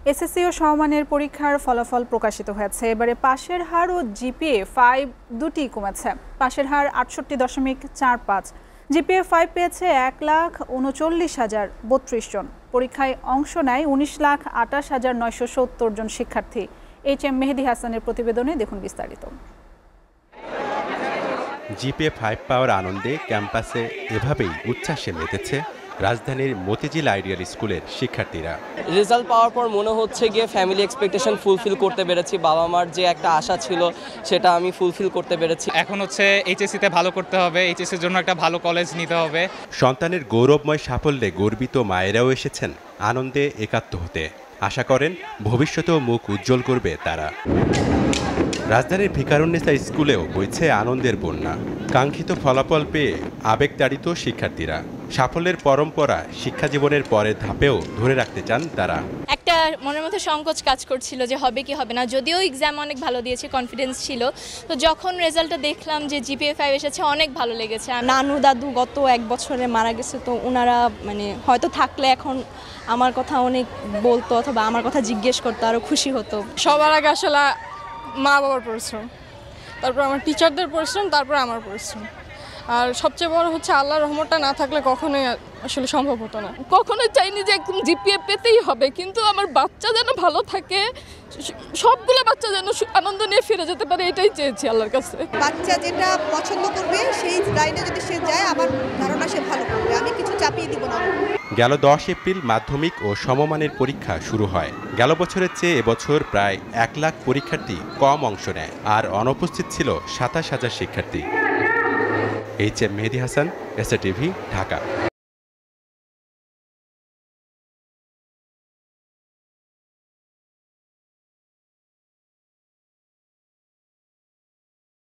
SSC ও সমমানের পরীক্ষার ফলাফল প্রকাশিত হয়েছে। এবারে পাশের হার ও জিপিএ 5 দুটি কমেছে। পাশের হার ৬৮.৪৫, জিপিএ 5 পেয়েছে ১,৩৯,০৩২ জন। পরীক্ষায় অংশ নেয় ১৯,২৮,৯৭০ জন শিক্ষার্থী। এইচ.এম. মেহেদী হাসানের প্রতিবেদনে দেখুন বিস্তারিত। জিপিএ 5 পাওয়ার আনন্দে ক্যাম্পাসে এভাবেই উচ্ছ্বাসে মেতেছে রাজধানীর মতিঝিল আইডিয়াল স্কুলের শিক্ষার্থীরা। রেজাল্ট পাওয়ার পর মনে হচ্ছে গিয়ে ফ্যামিলি এক্সপেকটেশন ফুলফিল করতে পেরেছি। বাবা মার যে একটা আশা ছিল সেটা আমি ফুলফিল করতে পেরেছি। এখন হচ্ছে এইচএসসিতে ভালো করতে হবে, এইচএসসির জন্য একটা ভালো কলেজ নিতে হবে। সন্তানের গৌরবময় সাফল্যে গর্বিত মায়েরাও এসেছেন আনন্দে একাত্ম হতে। আশা করেন ভবিষ্যতেও মুখ উজ্জ্বল করবে তারা। রাজধানীর ভিকারুন্নেসা স্কুলেও বইছে আনন্দের বন্যা। কাঙ্ক্ষিত ফলাফল পেয়ে আবেগতাড়িত শিক্ষার্থীরা। সাফল্যের পরম্পরা শিক্ষা জীবনের পরের ধাপেও ধরে রাখতে চান তারা। একটা মনের মধ্যে সংকোচ কাজ করছিল যে হবে কি হবে না, যদিও এক্সাম অনেক ভালো দিয়েছে, কনফিডেন্স ছিল। তো যখন রেজাল্টটা দেখলাম যে জিপিএ 5 এসেছে, অনেক ভালো লেগেছে। নানু দাদু গত 1 বছরে মারা গেছে, তো ওনারা হয়তো থাকলে এখন আমার কথা অনেক বলতো অথবা আমার কথা জিজ্ঞেস করতো, আরও খুশি হতো। সবার আগে আসলে মা বাবার পরিশ্রম, তারপর আমার টিচারদের পরিশ্রম, তারপর আমার পরিশ্রম। আর সবচেয়ে বড় হচ্ছে আল্লাহর রহমতটা না থাকলে কখনোই আসলে সম্ভব হতো না। কখনোই চাইনি যে একদম জিপিএ পেতেই হবে, কিন্তু আমার বাচ্চা যেন ভালো থাকে, সবগুলো বাচ্চা যেন আনন্দ নিয়ে ফিরে যেতে পারে, এটাই চেয়েছি আল্লাহর কাছে। বাচ্চা যেটা পছন্দ করবে সেই লাইনে যদি সে যায়, আমার ধারণা সে ভালো করবে। আমি কিছু চাপিয়ে দিব না। গেল 10 এপ্রিল মাধ্যমিক ও সমমানের পরীক্ষা শুরু হয়। গেল বছরের চেয়ে এবছর প্রায় 1 লাখ পরীক্ষার্থী কম অংশ নেয়, আর অনুপস্থিত ছিল 27,000 শিক্ষার্থী। এইচ.এম. মেহেদী হাসান, এসএ টিভি, ঢাকা।